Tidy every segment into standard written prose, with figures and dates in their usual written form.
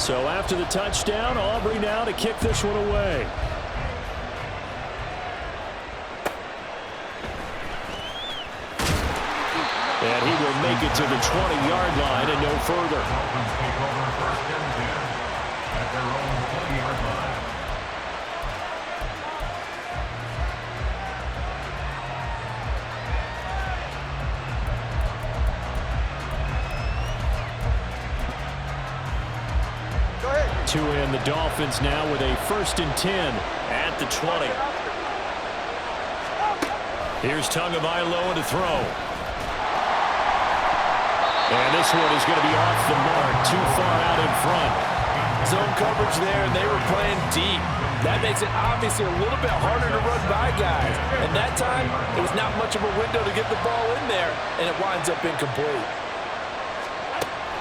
So after the touchdown, Aubrey now to kick this one away. And he will make it to the 20-yard line and no further. At their own 20-yard line. To in the Dolphins now with a 1st and 10 at the 20. Here's Tagovailoa to throw. And this one is going to be off the mark, too far out in front. Zone coverage there, and they were playing deep. That makes it obviously a little bit harder to run by guys. And that time, it was not much of a window to get the ball in there, and it winds up incomplete.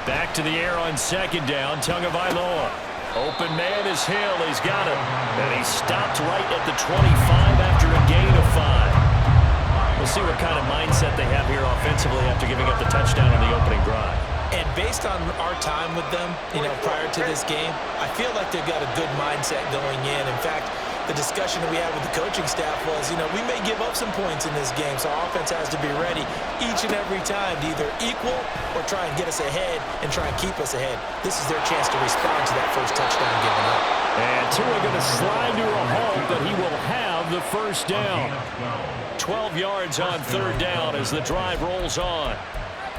Back to the air on 2nd down, Tagovailoa. Open man is Hill. He's got him. And he stopped right at the 25 after a gain of 5. We'll see what kind of mindset they have here offensively after giving up the touchdown on the opening drive. And based on our time with them, prior to this game, I feel like they've got a good mindset going in. In fact, the discussion that we had with the coaching staff was, we may give up some points in this game, so our offense has to be ready each and every time to either equal or try and get us ahead and try and keep us ahead. This is their chance to respond to that first touchdown given up. And Tua going to slide to a halt, but he will have the 1st down. 12 yards on 3rd down as the drive rolls on.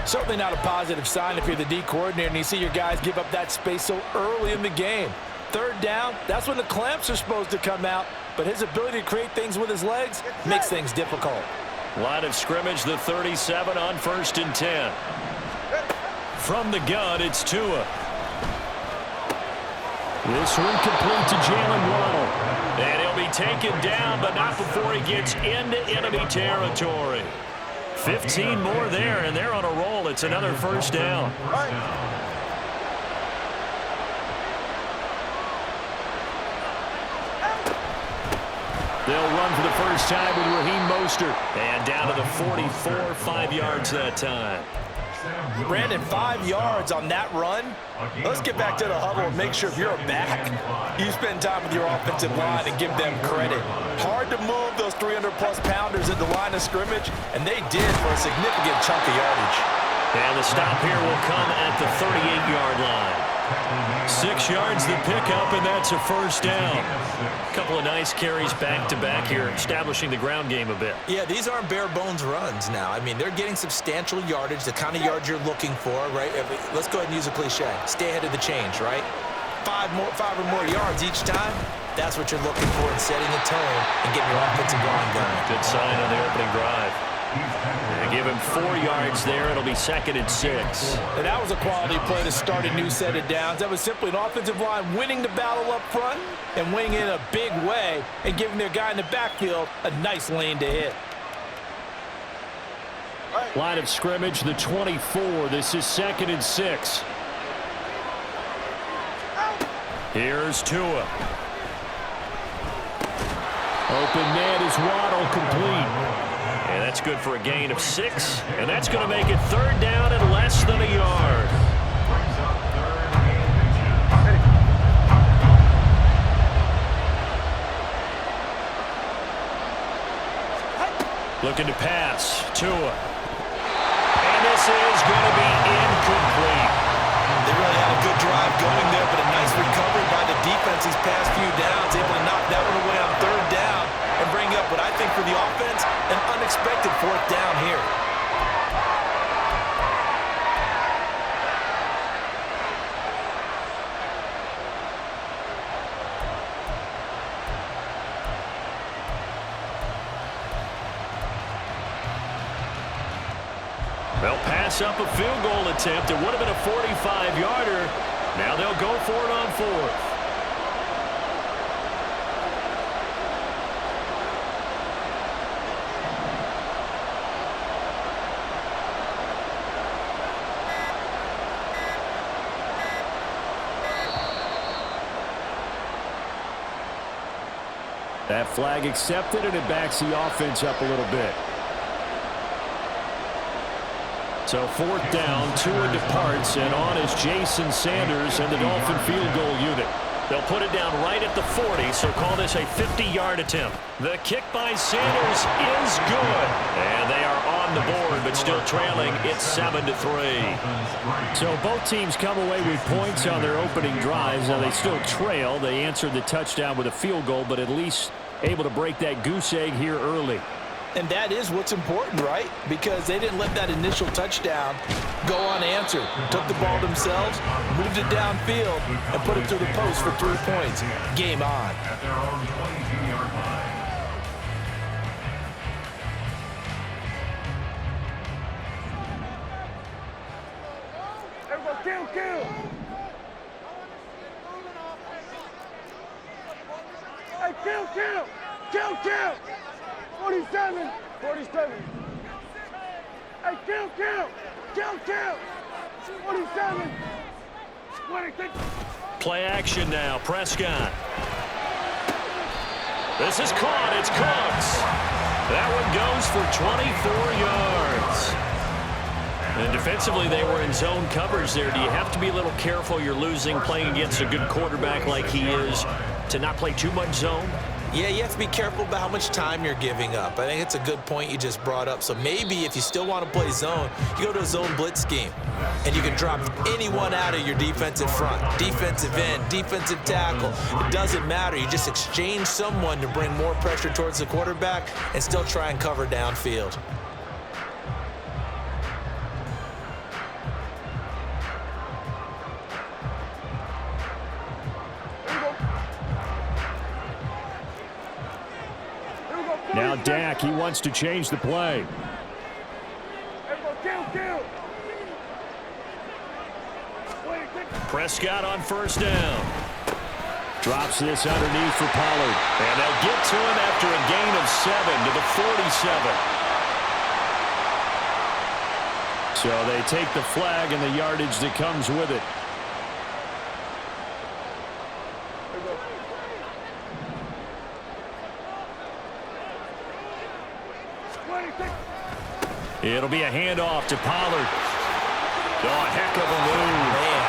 Certainly not a positive sign if you're the D coordinator and you see your guys give up that space so early in the game. 3rd down, that's when the clamps are supposed to come out, but his ability to create things with his legs makes things difficult. Line of scrimmage, the 37 on 1st and 10. From the gun, it's Tua. This one complete to Jalen Waddle. And he'll be taken down, but not before he gets into enemy territory. 15 more there, and they're on a roll. It's another 1st down. They'll run for the first time with Raheem Mostert. And down to the 44, 5 yards that time. Brandon, 5 yards on that run. Let's get back to the huddle and make sure if you're a back, you spend time with your offensive line and give them credit. Hard to move those 300-plus pounders at the line of scrimmage, and they did for a significant chunk of yardage. And the stop here will come at the 38-yard line. 6 yards the pickup, and that's a 1st down. A couple of nice carries back-to-back here, establishing the ground game a bit. Yeah, these aren't bare-bones runs now. I mean, they're getting substantial yardage, the kind of yards you're looking for, right? Let's go ahead and use a cliche. Stay ahead of the change, right? 5 or more yards each time. That's what you're looking for in setting a tone and getting your offensive line going. Good sign on the opening drive. They give him 4 yards there. It'll be 2nd and 6. And that was a quality play to start a new set of downs. That was simply an offensive line winning the battle up front and winning in a big way and giving their guy in the backfield a nice lane to hit. Line of scrimmage, the 24. This is 2nd and 6. Here's Tua. Open man is Waddle, complete. And that's good for a gain of 6. And that's going to make it 3rd down and less than a yard. Looking to pass. Tua. And this is going to be incomplete. They really had a good drive going there, but a nice recovery by the defense these past few downs, able to knock that one away on 3rd down and bring up what I think for the offense, an unexpected 4th down here. They'll pass up a field goal attempt. It would have been a 45-yarder. Now they'll go for it on 4th. That flag accepted, and it backs the offense up a little bit. So 4th down, Tua departs, and on is Jason Sanders and the Dolphin field goal unit. They'll put it down right at the 40, so call this a 50-yard attempt. The kick by Sanders is good. And they are on the board, but still trailing. It's 7-3. So both teams come away with points on their opening drives. Now they still trail. They answered the touchdown with a field goal, but at least able to break that goose egg here early. And that is what's important, right? Because they didn't let that initial touchdown go unanswered. Took the ball themselves, moved it downfield, and put it through the post for 3 points. Game on. Kill. Hey, kill. 47. Hey, kill. 47. Play action now. Prescott. This is caught. It's Cooks. That one goes for 24 yards. And defensively, they were in zone coverage there. Do you have to be a little careful? You're losing playing against a good quarterback like he is to not play too much zone? Yeah, you have to be careful about how much time you're giving up. I think it's a good point you just brought up. So maybe if you still want to play zone, you go to a zone blitz scheme. And you can drop anyone out of your defensive front, defensive end, defensive tackle. It doesn't matter. You just exchange someone to bring more pressure towards the quarterback and still try and cover downfield. Now Dak, he wants to change the play. Prescott on 1st down. Drops this underneath for Pollard. And they'll get to him after a gain of 7 to the 47. So they take the flag and the yardage that comes with it. It'll be a handoff to Pollard. Oh, a heck of a move. Man.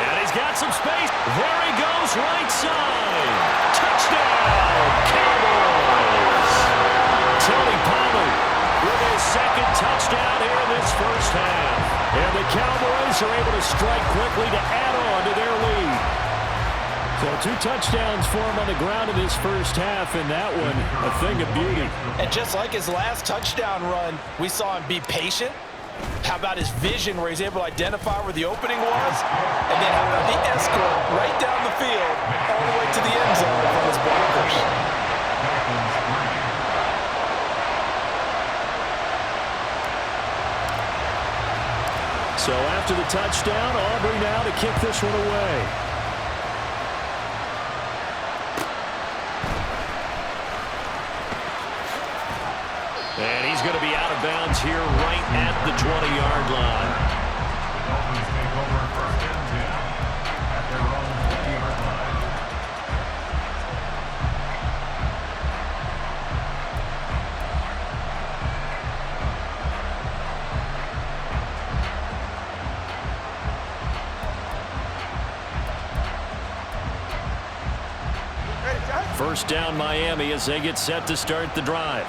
And he's got some space. There he goes, right side. Touchdown, Cowboys. Tony Pollard with his 2nd touchdown here in this first half. And the Cowboys are able to strike quickly to add on to their lead. So 2 touchdowns for him on the ground in this first half, and that one a thing of beauty. And just like his last touchdown run, we saw him be patient. How about his vision where he's able to identify where the opening was? And then how about the escort right down the field all the way to the end zone from his blockers? So after the touchdown, Aubrey now to kick this one away. And he's going to be out of bounds here right at the 20-yard line. First down Miami as they get set to start the drive.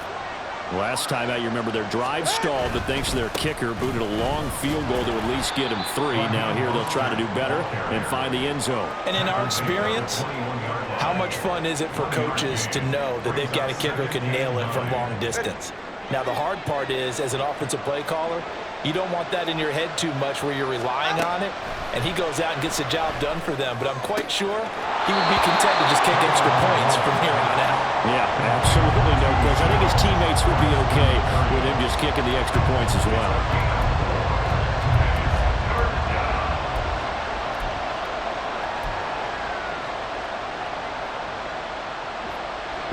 Last time out, you remember their drive stalled, but thanks to their kicker, booted a long field goal to at least get him 3. Now here they'll try to do better and find the end zone. And in our experience, how much fun is it for coaches to know that they've got a kicker who can nail it from long distance? Now the hard part is, as an offensive play caller, you don't want that in your head too much where you're relying on it, and he goes out and gets the job done for them. But I'm quite sure he would be content to just kick extra points from here on out. Yeah, absolutely no question. I think his teammates would be okay with him just kicking the extra points as well.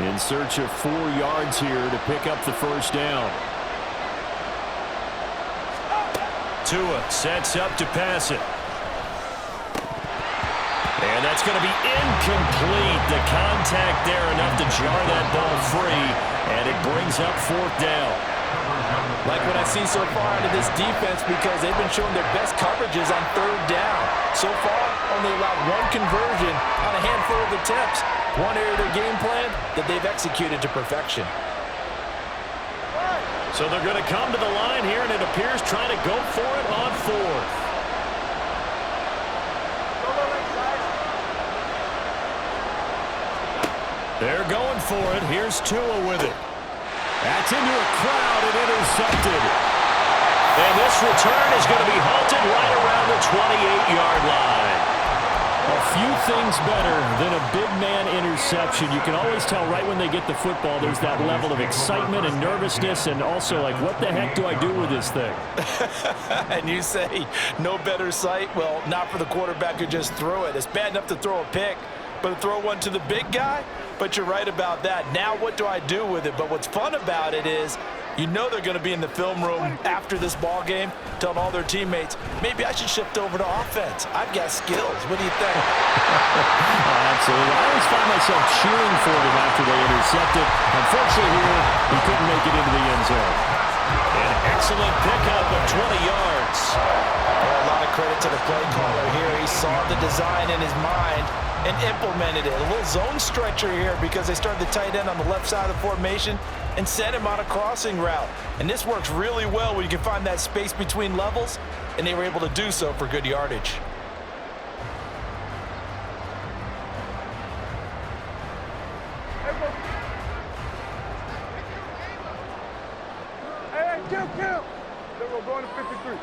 In search of 4 yards here to pick up the first down. Tua sets up to pass it. And that's going to be incomplete. The contact there enough to jar that ball free, and it brings up 4th down. Like what I see so far out of this defense because they've been showing their best coverages on third down. So far, only allowed one conversion on a handful of attempts. One area of their game plan that they've executed to perfection. So they're going to come to the line here, and it appears trying to go for it on fourth. They're going for it. Here's Tua with it. That's into a crowd and intercepted. And this return is going to be halted right around the 28-yard line. A few things better than a big man interception. You can always tell right when they get the football, there's that level of excitement and nervousness and also like, what the heck do I do with this thing? And you say no better sight? Well, not for the quarterback who just threw it. It's bad enough to throw a pick, but to throw one to the big guy? But you're right about that. Now what do I do with it? But what's fun about it is you know they're going to be in the film room after this ball game telling all their teammates, maybe I should shift over to offense. I've got skills. What do you think? Absolutely. I always find myself cheering for them after they intercepted. Unfortunately here, he couldn't make it into the end zone. An excellent pickup of 20 yards. Well, a lot of credit to the play caller here. He saw the design in his mind and implemented it. A little zone stretcher here because they started the tight end on the left side of the formation and sent him on a crossing route. And this works really well when you can find that space between levels, and they were able to do so for good yardage. Hey, count. They're going to 53.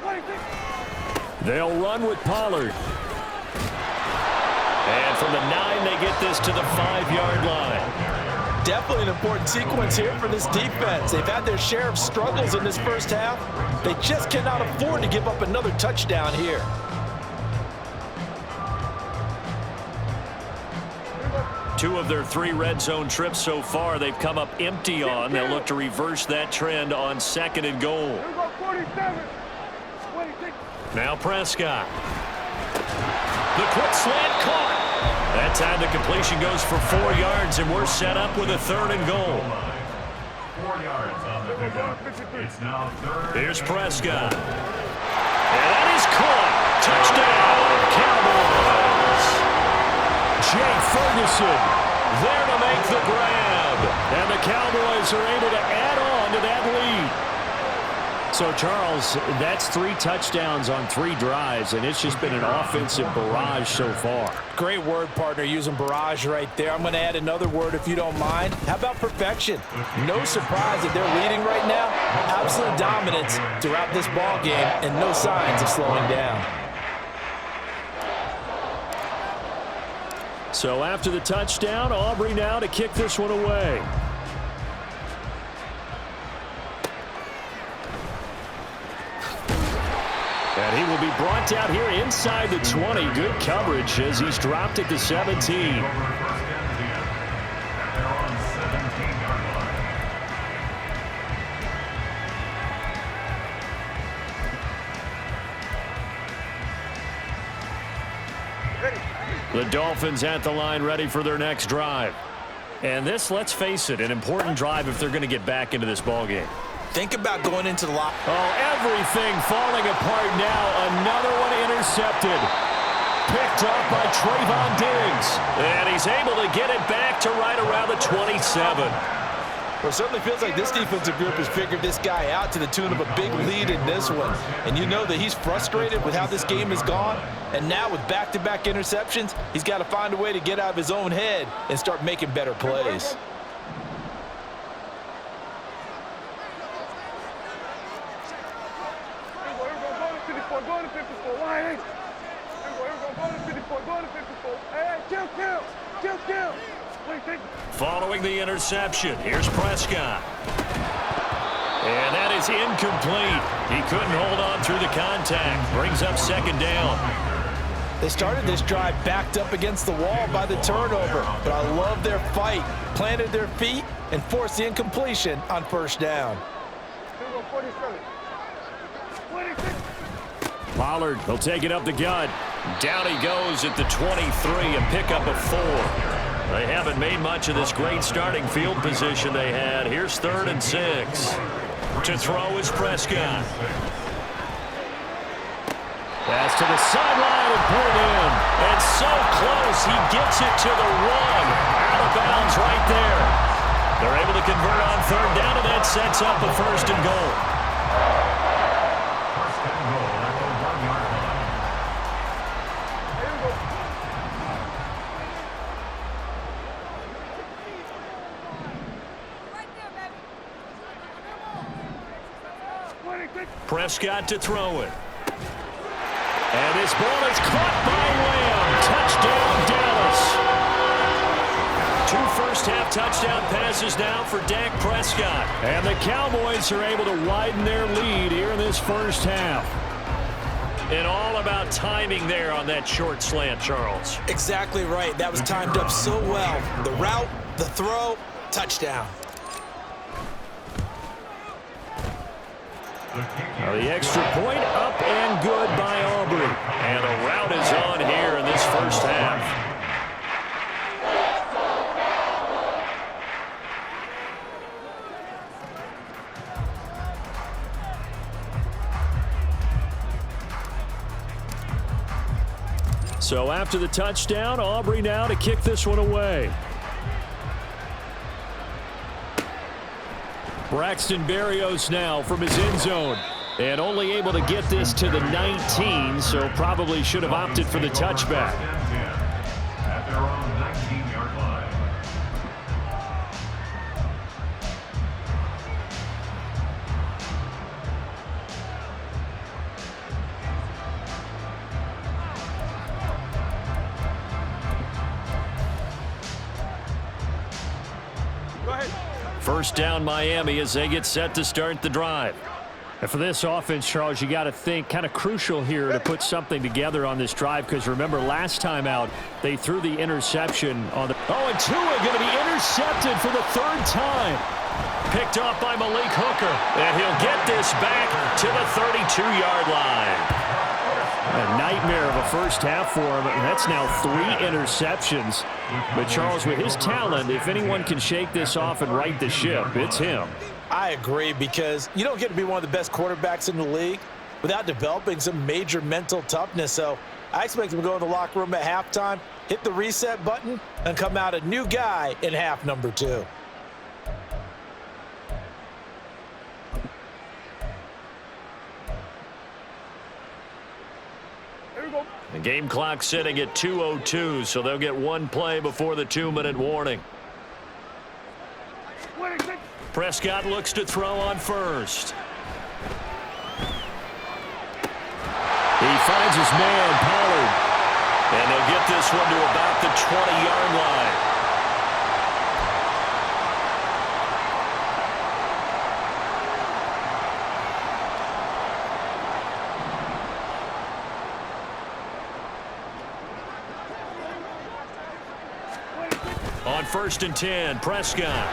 26. They'll run with Pollard. And from the 9, they get this to the 5-yard line. Definitely an important sequence here for this defense. They've had their share of struggles in this first half. They just cannot afford to give up another touchdown here. Two of their 3 red zone trips so far, they've come up empty on. They'll look to reverse that trend on 2nd and goal. 47. 26. Now Prescott. The quick slant caught. That time the completion goes for 4 yards, and we're set up with a 3rd and goal. 4 yards on the pickup. It's now 3rd. Here's Prescott. And that is caught. Touchdown, Cowboys. Jay Ferguson there to make the grab. And the Cowboys are able to add on to that lead. So, Charles, that's 3 touchdowns on 3 drives, and it's just been an offensive barrage so far. Great word, partner, using barrage right there. I'm going to add another word if you don't mind. How about perfection? No surprise that they're leading right now. Absolute dominance throughout this ball game and no signs of slowing down. So after the touchdown, Aubrey now to kick this one away. And he will be brought down here inside the 20. Good coverage as he's dropped at the 17. The Dolphins at the line ready for their next drive. And this, let's face it, an important drive if they're going to get back into this ballgame. Think about going into the lock. Oh, everything falling apart now. Another one intercepted. Picked off by Trayvon Diggs. And he's able to get it back to right around the 27. Well, it certainly feels like this defensive group has figured this guy out to the tune of a big lead in this one. And you know that he's frustrated with how this game has gone. And now with back-to-back interceptions, he's got to find a way to get out of his own head and start making better plays. Go to 54. Why ain't? Go to 54. Go to 54. Hey, kill. Following the interception, here's Prescott. And that is incomplete. He couldn't hold on through the contact. Brings up 2nd down. They started this drive backed up against the wall by the turnover, but I love their fight. Planted their feet and forced the incompletion on 1st down. 47. 26. Pollard, he'll take it up the gut. Down he goes at the 23, a pickup of 4. They haven't made much of this great starting field position they had. Here's 3rd and 6. To throw is Prescott. Pass to the sideline and pulled in. And so close, he gets it to the 1. Out of bounds right there. They're able to convert on 3rd down, and that sets up a 1st and goal. Prescott to throw it. And this ball is caught by Lamb. Touchdown, Dallas. 2 first-half touchdown passes now for Dak Prescott. And the Cowboys are able to widen their lead here in this first half. And all about timing there on that short slant, Charles. Exactly right. That was timed up so well. The route, the throw, touchdown. The extra point up and good by Aubrey. And a route is on here in this first half. So after the touchdown, Aubrey now to kick this one away. Braxton Berrios now from his end zone. And only able to get this to the 19, so probably should have opted for the touchback. At their own 19-yard line. Go ahead. First down Miami as they get set to start the drive. And for this offense, Charles, you got to think kind of crucial here to put something together on this drive, because remember last time out they threw the interception on the and Tua going to be intercepted for the 3rd time. Picked off by Malik Hooker, and he'll get this back to the 32-yard line. A nightmare of a first half for him, and that's now 3 interceptions. But Charles, with his talent, if anyone can shake this off and right the ship, it's him. I agree, because you don't get to be one of the best quarterbacks in the league without developing some major mental toughness. So I expect him to go in the locker room at halftime, hit the reset button, and come out a new guy in half number 2. The game clock sitting at 2:02, so they'll get 1 play before the 2-minute warning. Prescott looks to throw on first. He finds his man, Pollard. And they'll get this one to about the 20-yard line. On 1st and 10, Prescott.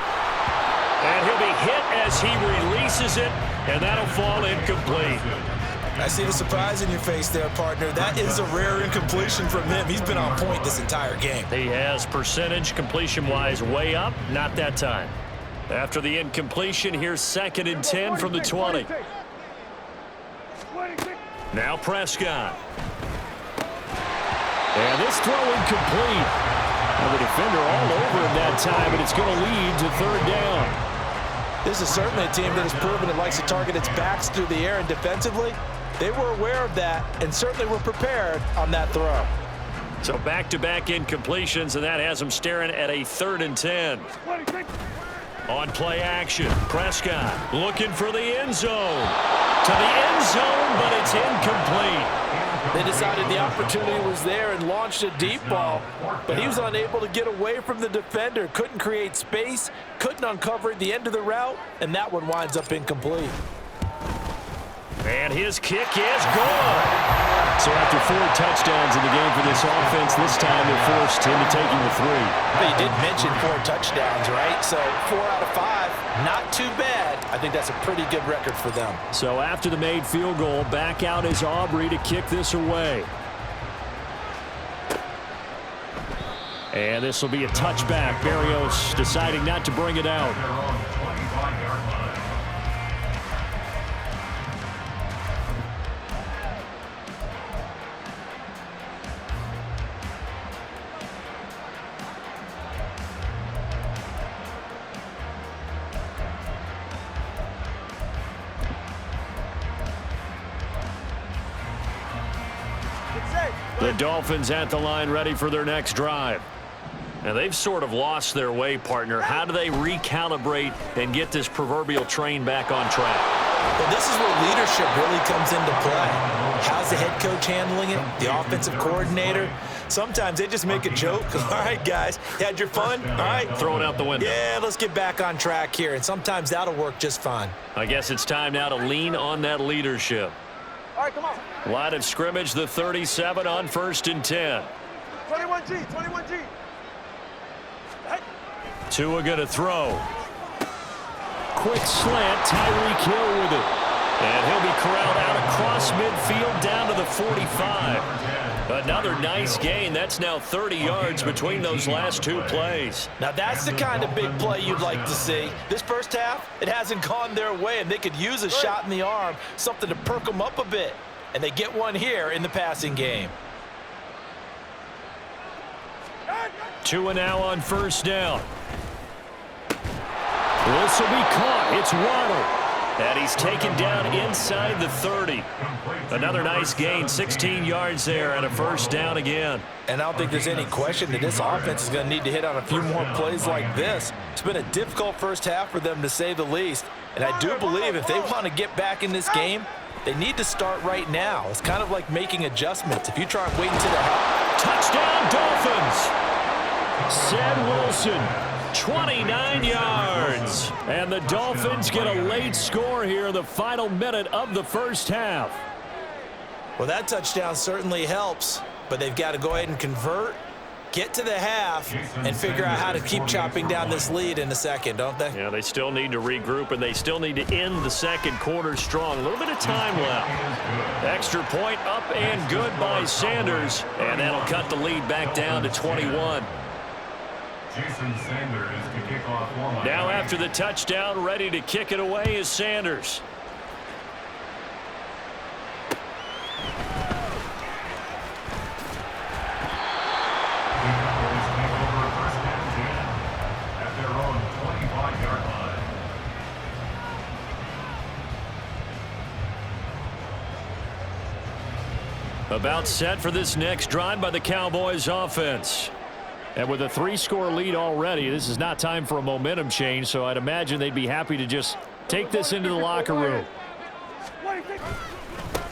And he'll be hit as he releases it, and that'll fall incomplete. I see the surprise in your face there, partner. That is a rare incompletion from him. He's been on point this entire game. He has percentage completion-wise way up, not that time. After the incompletion, here's 2nd and 10 from the 20. Now Prescott. And this throw incomplete. Well, the defender all over him that time, and it's going to lead to 3rd down. This is certainly a team that has proven it likes to target its backs through the air, and defensively, they were aware of that and certainly were prepared on that throw. So back-to-back incompletions, and that has them staring at a 3rd and 10. On play action, Prescott looking for the end zone. To the end zone, but it's incomplete. They decided the opportunity was there and launched a deep ball, but he was unable to get away from the defender, couldn't create space, couldn't uncover the end of the route, and that one winds up incomplete. And his kick is good. So after 4 touchdowns in the game for this offense, this time they're forced into taking the 3. But you did mention 4 touchdowns, right? So 4 out of 5, not too bad. I think that's a pretty good record for them. So after the made field goal, back out is Aubrey to kick this away. And this will be a touchback. Berrios deciding not to bring it out. Their own 25-yard line. The Dolphins at the line ready for their next drive. And they've sort of lost their way, partner. How do they recalibrate and get this proverbial train back on track? Well, this is where leadership really comes into play. How's the head coach handling it? The offensive coordinator? Sometimes they just make a joke. All right, guys, you had your fun? All right. Throw it out the window. Yeah, let's get back on track here. And sometimes that'll work just fine. I guess it's time now to lean on that leadership. All right, come on. Line of scrimmage, the 37 on 1st and 10. 21G, 21G. Tua going to throw. Quick slant, Tyreek Hill with it. And he'll be corralled out across midfield down to the 45. Another nice gain. That's now 30 yards between those last two plays. Now, that's the kind of big play you'd like to see. This first half, it hasn't gone their way, and they could use a shot in the arm, something to perk them up a bit. And they get one here in the passing game. Tua now on 1st down. This will be caught. It's Waddle. And he's taken down inside the 30. Another nice gain, 16 yards there, and a 1st down again. And I don't think there's any question that this offense is going to need to hit on a few more plays like this. It's been a difficult first half for them, to say the least. And I do believe if they want to get back in this game, they need to start right now. It's kind of like making adjustments. If you try and wait until the half. Touchdown, Dolphins! Said Wilson. 29 yards. And the Dolphins get a late score here in the final minute of the first half. Well, that touchdown certainly helps, but they've got to go ahead and convert, get to the half, and figure out how to keep chopping down this lead in the second, don't they? Yeah, they still need to regroup, and they still need to end the second quarter strong. A little bit of time left. Extra point up and good by Sanders, and that'll cut the lead back down to 21. Jason Sanders to kick off one. Now after the touchdown, ready to kick it away is Sanders. At their own 25-yard line. About set for this next drive by the Cowboys offense. And with a 3-score lead already, this is not time for a momentum change, so I'd imagine they'd be happy to just take this into the locker room.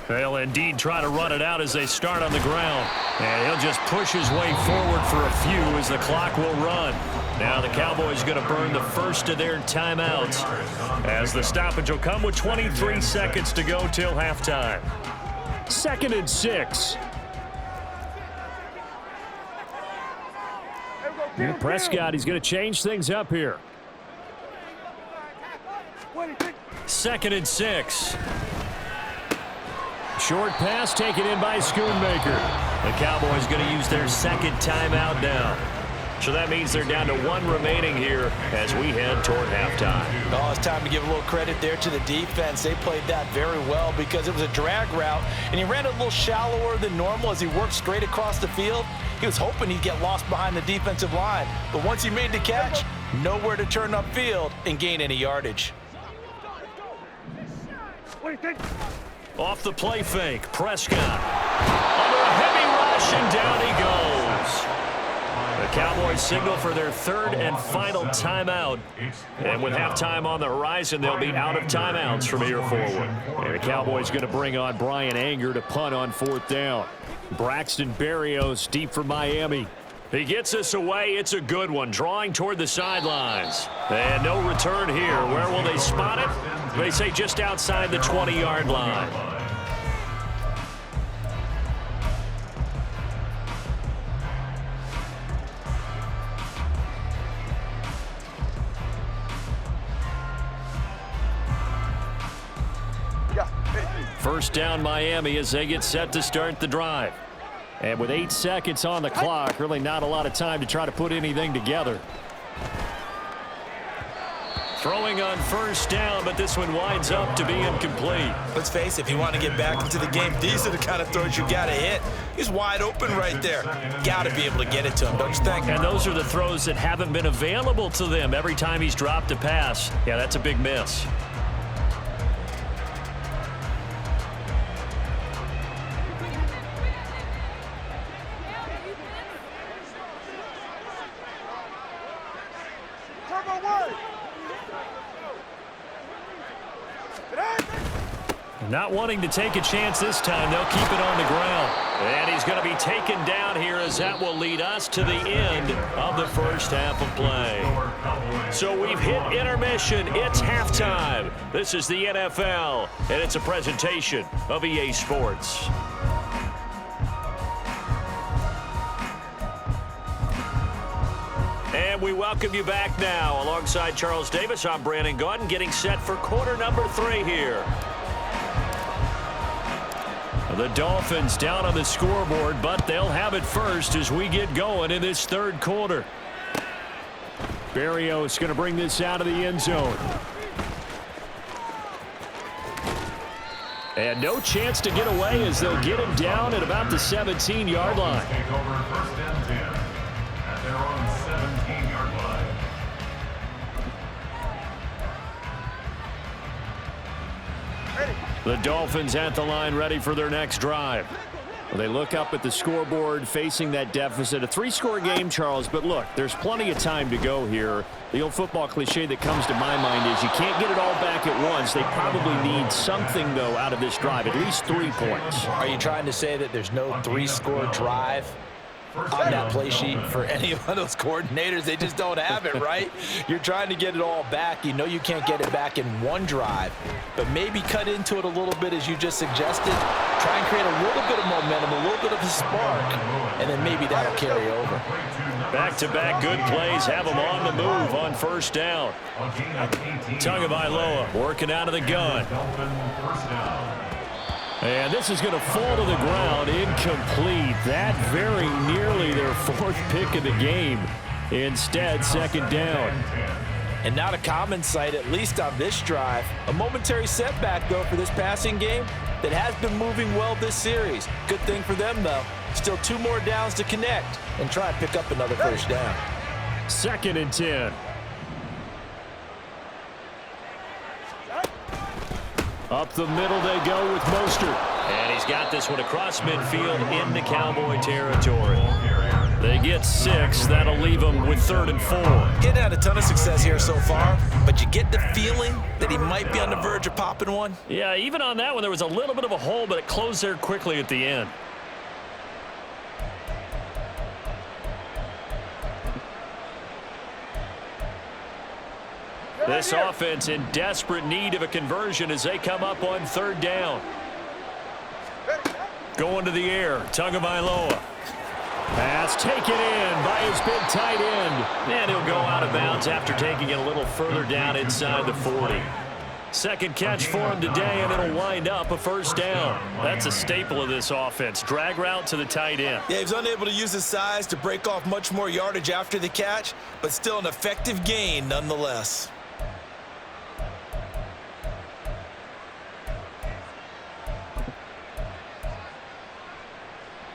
They'll indeed try to run it out as they start on the ground. And he'll just push his way forward for a few as the clock will run. Now the Cowboys going to burn the first of their timeouts as the stoppage will come with 23 seconds to go till halftime. 2nd and 6. And Prescott, he's going to change things up here. 2nd and 6. Short pass taken in by Schoonmaker. The Cowboys going to use their second timeout now. So that means they're down to 1 remaining here as we head toward halftime. Oh, it's time to give a little credit there to the defense. They played that very well because it was a drag route, and he ran a little shallower than normal as he worked straight across the field. He was hoping he'd get lost behind the defensive line, but once he made the catch, nowhere to turn upfield and gain any yardage. Off the play fake, Prescott. Under a heavy rush, and down he goes. The Cowboys signal for their 3rd and final timeout. And with halftime on the horizon, they'll be out of timeouts from here forward. And the Cowboys going to bring on Brian Anger to punt on 4th down. Braxton Berrios deep for Miami. He gets this away. It's a good one, drawing toward the sidelines. And no return here. Where will they spot it? They say just outside the 20-yard line. First down Miami as they get set to start the drive. And with 8 seconds on the clock, really not a lot of time to try to put anything together. Throwing on first down, but this one winds up to be incomplete. Let's face it, if you want to get back into the game, these are the kind of throws you got to hit. He's wide open right there. Got to be able to get it to him, don't you think? And those are the throws that haven't been available to them every time he's dropped a pass. Yeah, that's a big miss. Not wanting to take a chance this time, they'll keep it on the ground. And he's going to be taken down here as that will lead us to the end of the first half of play. So we've hit intermission. It's halftime. This is the NFL, and it's a presentation of EA Sports. And we welcome you back now. Alongside Charles Davis, I'm Brandon Gaudin, getting set for quarter number 3 here. The Dolphins down on the scoreboard, but they'll have it first as we get going in this third quarter. Berrios going to bring this out of the end zone. And no chance to get away as they'll get him down at about the 17-yard line. Take over first and 10 at their own 17-yard line. The Dolphins at the line ready for their next drive. Well, they look up at the scoreboard facing that deficit. A 3-score game, Charles, but look, there's plenty of time to go here. The old football cliche that comes to my mind is you can't get it all back at once. They probably need something, though, out of this drive, at least 3 points. Are you trying to say that there's no 3-score drive on that play sheet for any of those coordinators? They just don't have it, right? You're trying to get it all back. You know you can't get it back in one drive, but maybe cut into it a little bit as you just suggested. Try and create a little bit of momentum, a little bit of a spark, and then maybe that'll carry over. Back-to-back good plays have them on the move on first down. Tagovailoa working out of the gun. And this is going to fall to the ground, incomplete. That very nearly their 4th pick of the game. Instead, second down. And not a common sight, at least on this drive. A momentary setback, though, for this passing game that has been moving well this series. Good thing for them, though. Still 2 more downs to connect and try and pick up another first down. Second and 10. Up the middle they go with Mostert. And he's got this one across midfield into Cowboy territory. They get 6. That'll leave them with 3rd and 4. Getting had a ton of success here so far, but you get the feeling that he might be on the verge of popping one. Yeah, even on that one, there was a little bit of a hole, but it closed there quickly at the end. This offense in desperate need of a conversion as they come up on 3rd down. Going to the air, Tagovailoa. Pass taken in by his big tight end. And he'll go out of bounds after taking it a little further down inside the 40. Second catch for him today, and it'll wind up a first down. That's a staple of this offense. Drag route to the tight end. Yeah, he was unable to use his size to break off much more yardage after the catch, but still an effective gain nonetheless.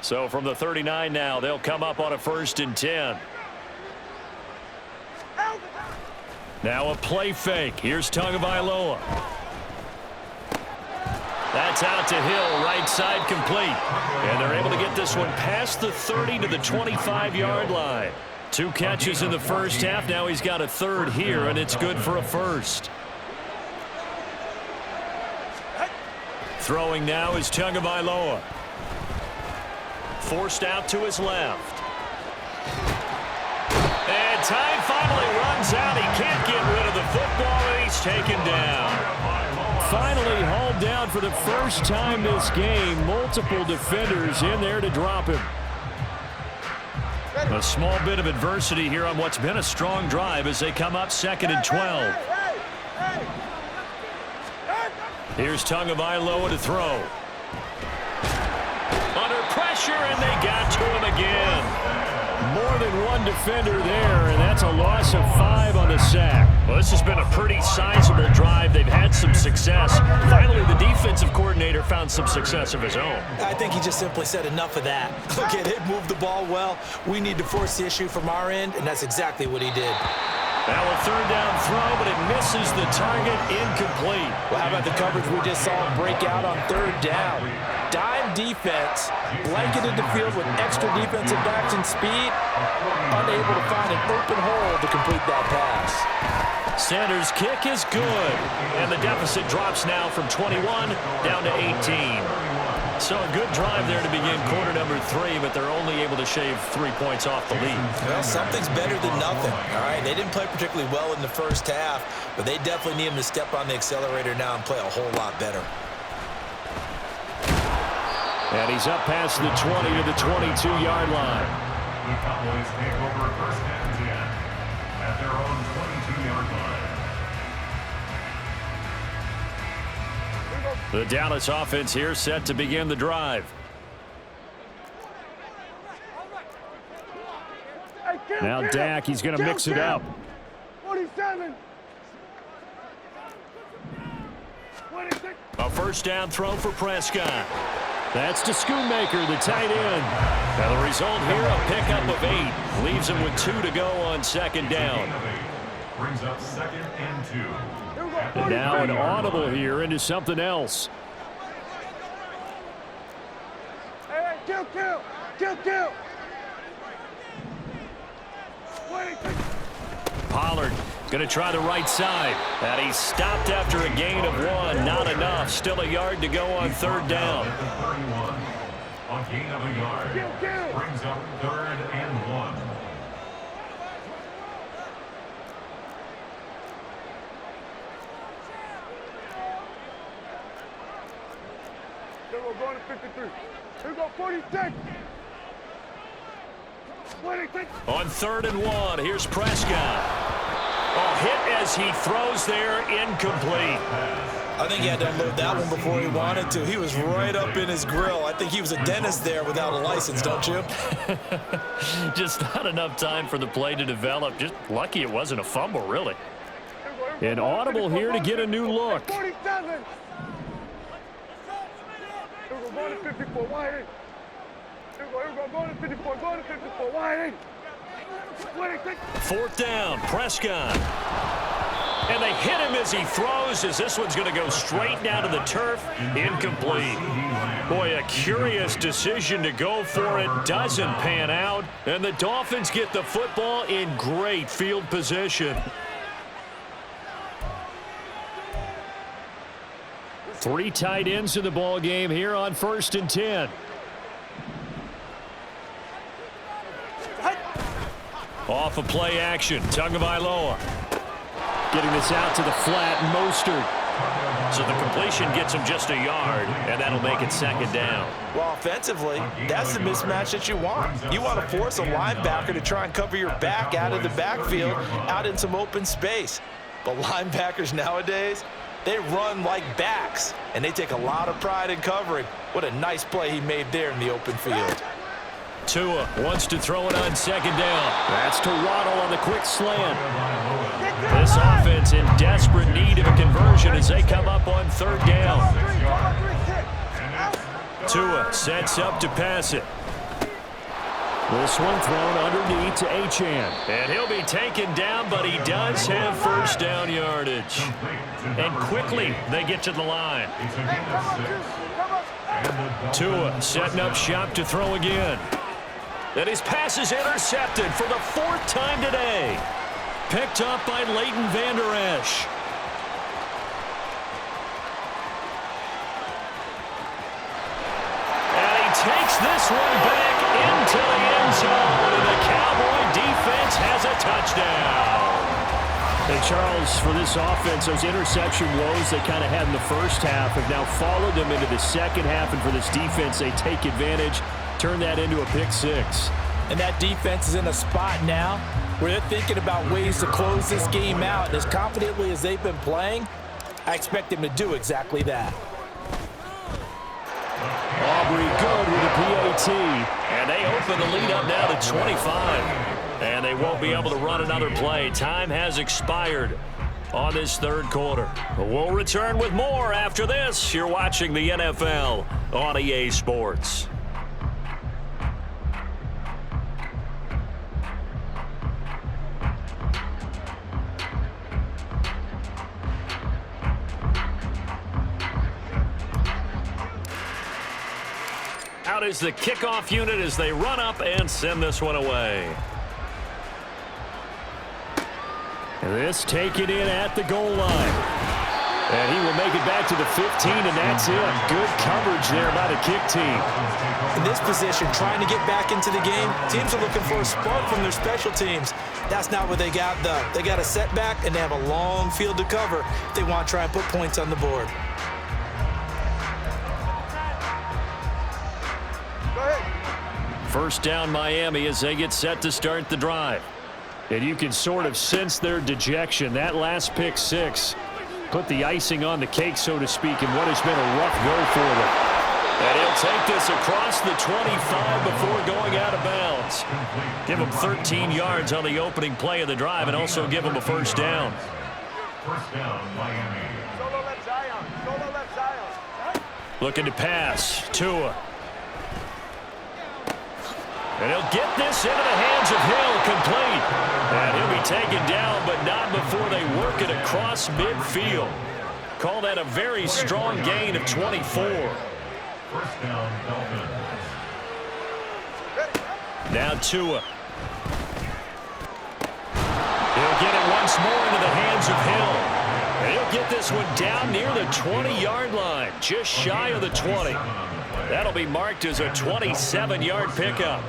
So from the 39 now, they'll come up on a 1st and 10. Now a play fake. Here's Tagovailoa. That's out to Hill, right side complete. And they're able to get this one past the 30 to the 25-yard line. 2 catches in the first half. Now he's got a 3rd here, and it's good for a 1st. Throwing now is Tagovailoa. Forced out to his left. And time finally runs out. He can't get rid of the football, and he's taken down. Finally hauled down for the first time this game. Multiple defenders in there to drop him. A small bit of adversity here on what's been a strong drive as they come up 2nd and 12. Here's Tagovailoa to throw. Under pressure. pressure, and they got to him again. More than one defender there, and that's a loss of 5 on the sack. Well, this has been a pretty sizable drive. They've had some success. Finally, the defensive coordinator found some success of his own. I think he just simply said enough of that. Look at it, move the ball well. We need to force the issue from our end, and that's exactly what he did. Now a third down throw, but it misses the target, incomplete. Well, how about the coverage we just saw break out on third down? Dime defense, blanketed the field with extra defensive backs and speed, unable to find an open hole to complete that pass. Sanders' kick is good, and the deficit drops now from 21 down to 18. So a good drive there to begin quarter number 3, but they're only able to shave 3 points off the lead. Well, something's better than nothing, all right? They didn't play particularly well in the first half, but they definitely need him to step on the accelerator now and play a whole lot better. And he's up past the 20 to the 22-yard line. The Cowboys take over first and 10 at their own 22-yard line. The Dallas offense here set to begin the drive. Now Dak, he's going to mix it up. 47. A first down throw for Prescott. That's to Schoonmaker, the tight end. Now the result here, a pickup of 8. Leaves him with 2 to go on second down. Brings up second and 2. And now an audible here into something else. Hey, kill. Pollard going to try the right side. And he stopped after a gain of 1. Not enough. Still a yard to go on third down. On gain of a yard. Brings up third and 1. We're going to 53. Here we go, 46. 26. On third and 1, here's Prescott. Oh, hit as he throws there, incomplete. I think he had to unload that one before he wanted to. He was right up in his grill. I think he was a dentist there without a license, don't you? Just not enough time for the play to develop. Just lucky it wasn't a fumble, really. An audible here to get a new look. 47. We're going to 54, wide 8. Here we go, going to 54, wide 8. 26. Fourth down, Prescott. And they hit him as he throws, as this one's going to go straight down to the turf. Incomplete. Boy, a curious decision to go for it. Doesn't pan out. And the Dolphins get the football in great field position. 3 tight ends in the ball game here on first and 10. Off of play action, Tagovailoa. Getting this out to the flat, Mostert. So the completion gets him just a yard, and that'll make it second down. Well, offensively, that's the mismatch that you want. You want to force a linebacker to try and cover your back out of the backfield, out in some open space. But linebackers nowadays, they run like backs, and they take a lot of pride in covering. What a nice play he made there in the open field. Tua wants to throw it on second down. That's to Waddle on the quick slant. This offense in desperate need of a conversion as they come up on third down. Tua sets up to pass it. This one thrown underneath to Achane. And he'll be taken down, but he does have first down yardage. And quickly they get to the line. Tua setting up shop to throw again. And his pass is intercepted for the 4th time today. Picked up by Leighton Vander Esch. And he takes this one back into the end zone. And the Cowboy defense has a touchdown. And Charles, for this offense, those interception woes they kind of had in the first half have now followed them into the second half. And for this defense, they take advantage. Turn that into a pick 6. And that defense is in a spot now where they're thinking about ways to close this game out. And as confidently as they've been playing, I expect them to do exactly that. Aubrey good with a PAT. And they open the lead up now to 25. And they won't be able to run another play. Time has expired on this third quarter. We'll return with more after this. You're watching the NFL on EA Sports. Out is the kickoff unit as they run up and send this one away. This taken in at the goal line. And he will make it back to the 15, and that's it. Good coverage there by the kick team. In this position, trying to get back into the game, teams are looking for a spark from their special teams. That's not what they got, though. They got a setback, and they have a long field to cover if they want to try and put points on the board. First down, Miami, as they get set to start the drive. And you can sort of sense their dejection. That last pick six put the icing on the cake, so to speak, in what has been a rough go for them. And he'll take this across the 25 before going out of bounds. Give him 13 yards on the opening play of the drive and also give him a first down. First down, Miami. Solo left Zion. Solo left Zion. Looking to pass. Tua. And he'll get this into the hands of Hill, complete. And he'll be taken down, but not before they work it across midfield. Call that a very strong gain of 24. First down, Dolphins. Now Tua. He'll get it once more into the hands of Hill. And he'll get this one down near the 20-yard line, just shy of the 20. That'll be marked as a 27-yard pickup.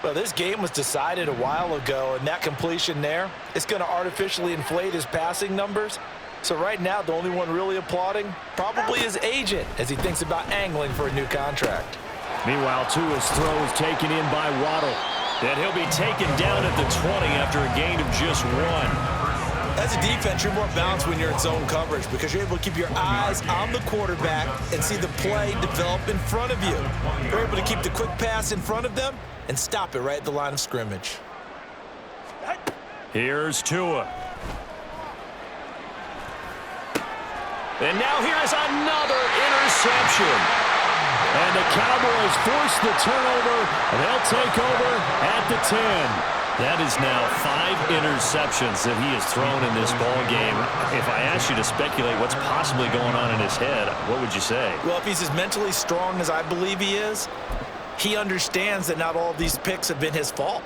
Well, this game was decided a while ago, and that completion there is going to artificially inflate his passing numbers. So right now, the only one really applauding probably his agent as he thinks about angling for a new contract. Meanwhile, Tua's throw is taken in by Waddle. And he'll be taken down at the 20 after a gain of just one. As a defense, you're more balanced when you're in zone coverage because you're able to keep your eyes on the quarterback and see the play develop in front of you. You're able to keep the quick pass in front of them and stop it right at the line of scrimmage. Here's Tua. And now here's another interception. And the Cowboys force the turnover, and they'll take over at the 10. That is now 5 interceptions that he has thrown in this ball game. If I asked you to speculate what's possibly going on in his head, what would you say? Well, if he's as mentally strong as I believe he is, he understands that not all of these picks have been his fault.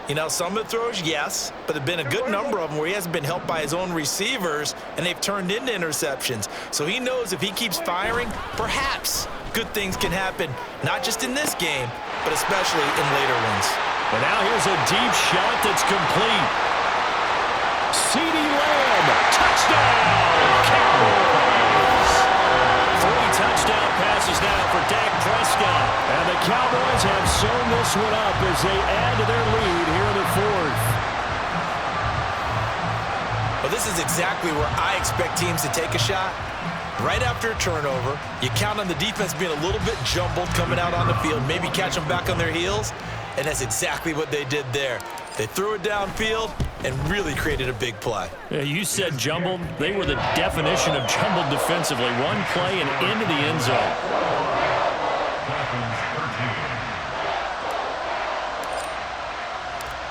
You know, some of the throws, yes, but there have been a good number of them where he hasn't been helped by his own receivers, and they've turned into interceptions. So he knows if he keeps firing, perhaps good things can happen, not just in this game, but especially in later ones. And now here's a deep shot that's complete. CeeDee Lamb, touchdown, Cowboys! 3 touchdown passes now for Dak Prescott. And the Cowboys have sewn this one up as they add to their lead here in the 4th. Well, this is exactly where I expect teams to take a shot. Right after a turnover, you count on the defense being a little bit jumbled coming out on the field, maybe catch them back on their heels, and that's exactly what they did there. They threw it downfield and really created a big play. Yeah, you said jumbled. They were the definition of jumbled defensively. One play and into the end zone.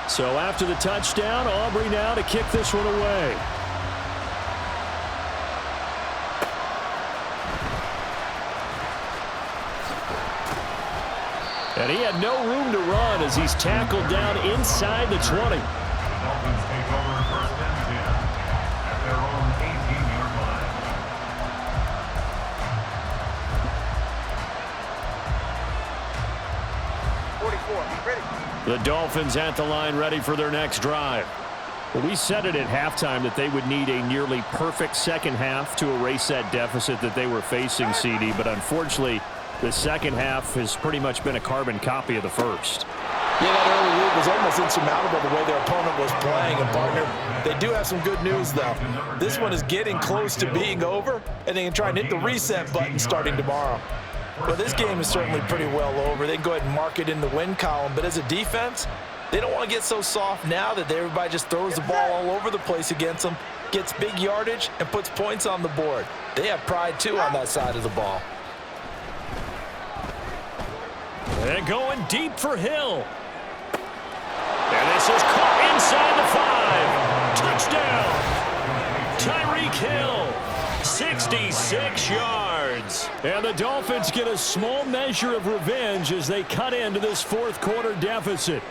So after the touchdown, Aubrey now to kick this one away. And he had no room to run as he's tackled down inside the 20. The Dolphins take over first and 10 at their own 18-yard line. 44, ready. The Dolphins at the line ready for their next drive. Well, we said it at halftime that they would need a nearly perfect second half to erase that deficit that they were facing, CD, but unfortunately, the second half has pretty much been a carbon copy of the first. Yeah, that early lead was almost insurmountable the way their opponent was playing. And, partner, they do have some good news, though. This one is getting close to being over, and they can try and hit the reset button starting tomorrow. Well, this game is certainly pretty well over. They can go ahead and mark it in the win column, but as a defense, they don't want to get so soft now that everybody just throws the ball all over the place against them, gets big yardage, and puts points on the board. They have pride, too, on that side of the ball. And going deep for Hill. And this is caught inside the 5. Touchdown. Tyreek Hill, 66 yards. And the Dolphins get a small measure of revenge as they cut into this fourth quarter deficit.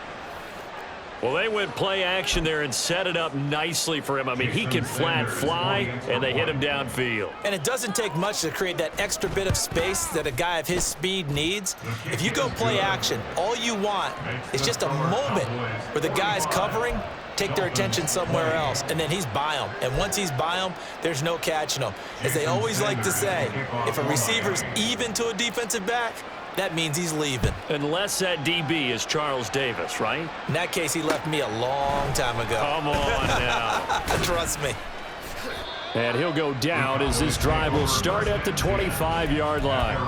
Well, they went play action there and set it up nicely for him. I mean, he can flat fly, and they hit him downfield. And it doesn't take much to create that extra bit of space that a guy of his speed needs. If you go play action, all you want is just a moment where the guy's covering, take their attention somewhere else, and then he's by him. And once he's by him, there's no catching him. As they always like to say, if a receiver's even to a defensive back, that means he's leaving. Unless that DB is Charles Davis, right? In that case, he left me a long time ago. Come on now. Trust me. And he'll go down as this drive will start at the 25-yard line.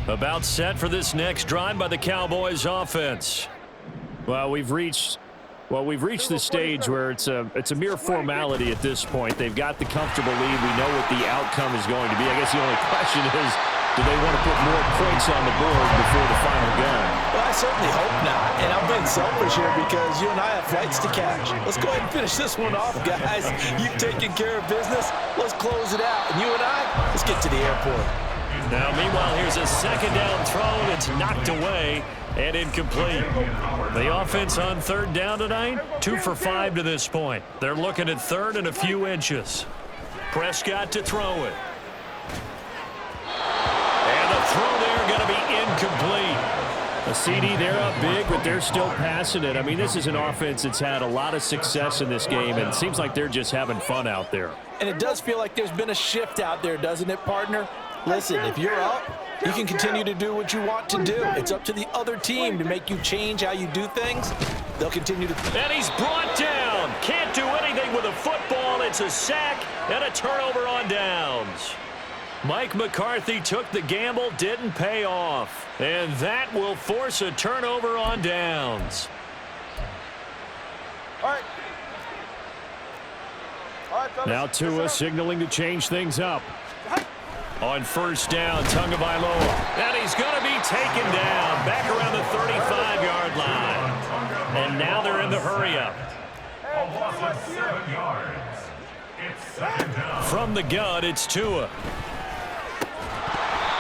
About set for this next drive by the Cowboys offense. Well, we've reached the stage where it's a mere formality at this point. They've got the comfortable lead. We know what the outcome is going to be. I guess the only question is, do they want to put more points on the board before the final gun? Well, I certainly hope not. And I'm being selfish here because you and I have flights to catch. Let's go ahead and finish this one off, guys. You've taken care of business. Let's close it out. And you and I, let's get to the airport. Now, meanwhile, here's a second down throw. It's knocked away and incomplete. The offense on third down tonight, 2 for 5 to this point. They're looking at third and a few inches. Prescott to throw it. And the throw there going to be incomplete. A CD, they're up big, but they're still passing it. I mean, this is an offense that's had a lot of success in this game, and it seems like they're just having fun out there. And it does feel like there's been a shift out there, doesn't it, partner? Listen, if you're up, you can continue to do what you want to do. It's up to the other team to make you change how you do things. They'll continue to... And he's brought down. Can't do anything with a football. It's a sack and a turnover on downs. Mike McCarthy took the gamble, didn't pay off. And that will force a turnover on downs. All right. Now Tua signaling to change things up. On first down, Tagovailoa. And he's going to be taken down back around the 35-yard line. And now they're in the hurry-up. A loss of 7 yards. It's second down. From the gun, it's Tua.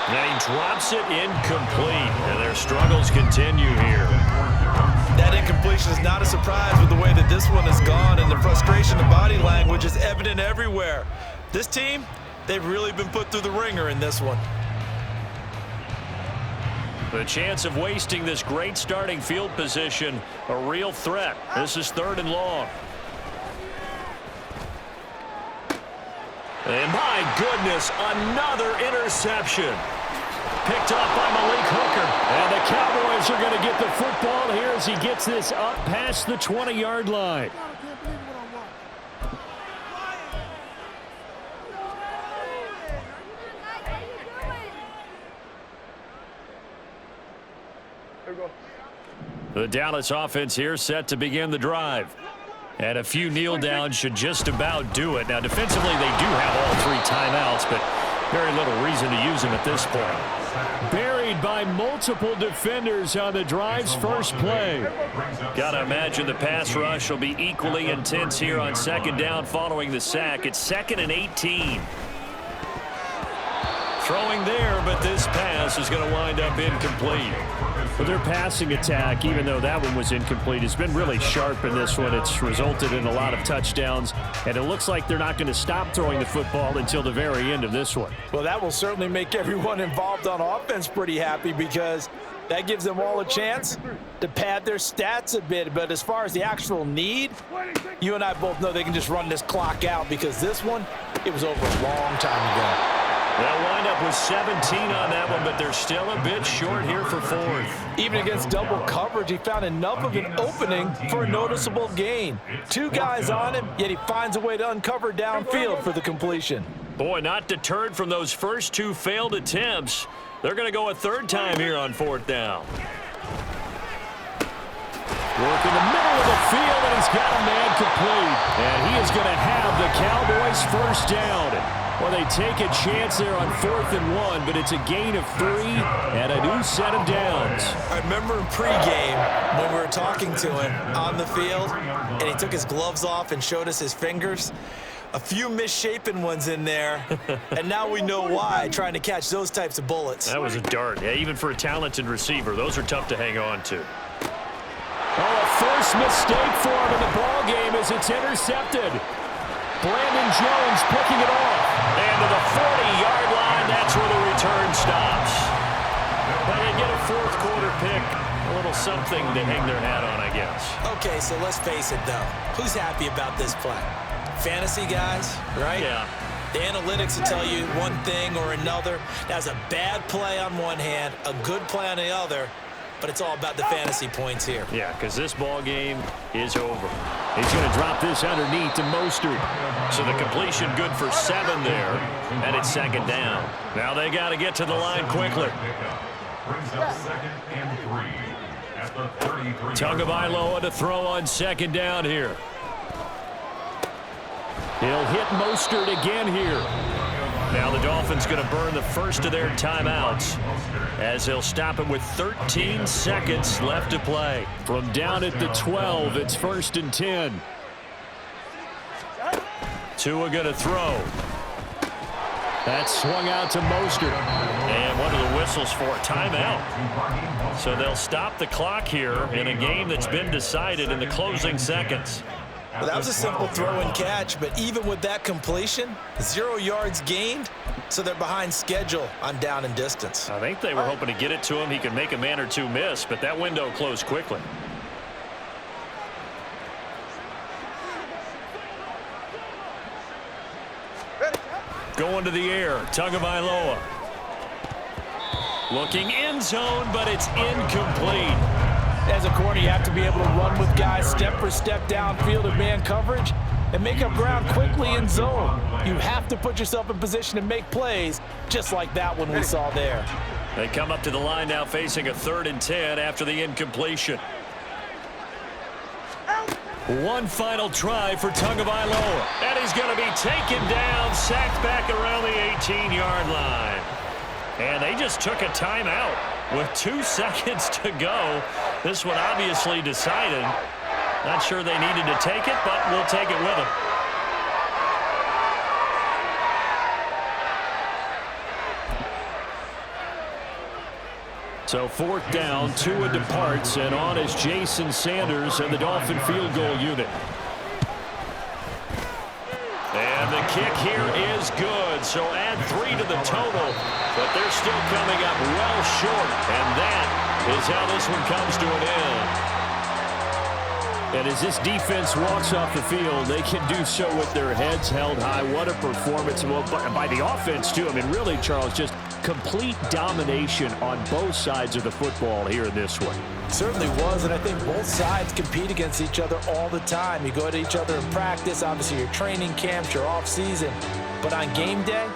And he drops it incomplete. And their struggles continue here. That incompletion is not a surprise with the way that this one has gone, and the frustration, the body language is evident everywhere. This team, they've really been put through the ringer in this one. The chance of wasting this great starting field position, a real threat. This is third and long. And my goodness, another interception. Picked up by Malik Hooker. And the Cowboys are going to get the football here as he gets this up past the 20-yard line. The Dallas offense here set to begin the drive. And a few kneel downs should just about do it. Now, defensively, they do have all 3 timeouts, but very little reason to use them at this point. Buried by multiple defenders on the drive's first play. Got to imagine the pass rush will be equally intense here on second down following the sack. It's 2nd and 18. Throwing there, but this pass is going to wind up incomplete. But their passing attack, even though that one was incomplete, has been really sharp in this one. It's resulted in a lot of touchdowns, and it looks like they're not going to stop throwing the football until the very end of this one. Well, that will certainly make everyone involved on offense pretty happy because that gives them all a chance to pad their stats a bit. But as far as the actual need, you and I both know they can just run this clock out because this one, it was over a long time ago. They'll wind up with 17 on that one, but they're still a bit short here for fourth. Even against double coverage, he found enough of an opening for a noticeable gain. Two guys on him, yet he finds a way to uncover downfield for the completion. Boy, not deterred from those first two failed attempts. They're going to go a third time here on fourth down. Work in the middle of the field, and he's got a man complete. And he is going to have the Cowboys first down. Well, they take a chance there on 4th and 1, but it's a gain of 3 and a new set of downs. I remember in pregame when we were talking to him on the field, and he took his gloves off and showed us his fingers. A few misshapen ones in there, and now we know why, trying to catch those types of bullets. That was a dart. Yeah, even for a talented receiver, those are tough to hang on to. Oh, a first mistake for him in the ball game as it's intercepted. Brandon Jones picking it off. And to the 40-yard line, that's where the return stops. Well, they get a fourth quarter pick. A little something to hang their hat on, I guess. Okay, so let's face it, though. Who's happy about this play? Fantasy guys, right? Yeah. The analytics will tell you one thing or another. That's a bad play on one hand, a good play on the other, but it's all about the fantasy points here. Yeah, because this ball game is over. He's going to drop this underneath to Mostert. So the completion good for 7 there, and it's second down. Now they got to get to the line quickly. Brings up 2nd and 3 at the 33. Tagovailoa to throw on second down here. He'll hit Mostert again here. Now the Dolphins going to burn the first of their timeouts as they'll stop it with 13 seconds left to play. From down at the 12, it's 1st and 10. Tua going to throw. That's swung out to Mostert. And one of the whistles for a timeout. So they'll stop the clock here in a game that's been decided in the closing seconds. Well, that was a simple throw and catch, but even with that completion, 0 yards gained, so they're behind schedule on down and distance. I think they were hoping to get it to him. He could make a man or two miss, but that window closed quickly. Going to the air, Tagovailoa. Looking end zone, but it's incomplete. As a corner, you have to be able to run with guys step for step downfield in man coverage and make up ground quickly in zone. You have to put yourself in position to make plays, just like that one we saw there. They come up to the line now facing a 3rd and 10 after the incompletion. One final try for Tagovailoa. And he's going to be taken down, sacked back around the 18-yard line. And they just took a timeout with 2 seconds to go. This one obviously decided. Not sure they needed to take it, but we'll take it with them. So 4th down, Tua departs, and on is Jason Sanders and the Dolphin field goal unit. And the kick here is good, so add 3 to the total, but they're still coming up well short, and that is how this one comes to an end. And as this defense walks off the field, they can do so with their heads held high. What a performance by the offense, too. I mean, really, Charles, just complete domination on both sides of the football here in this one. Certainly was, and I think both sides compete against each other all the time. You go to each other in practice, obviously your training camps, your off season. But on game day,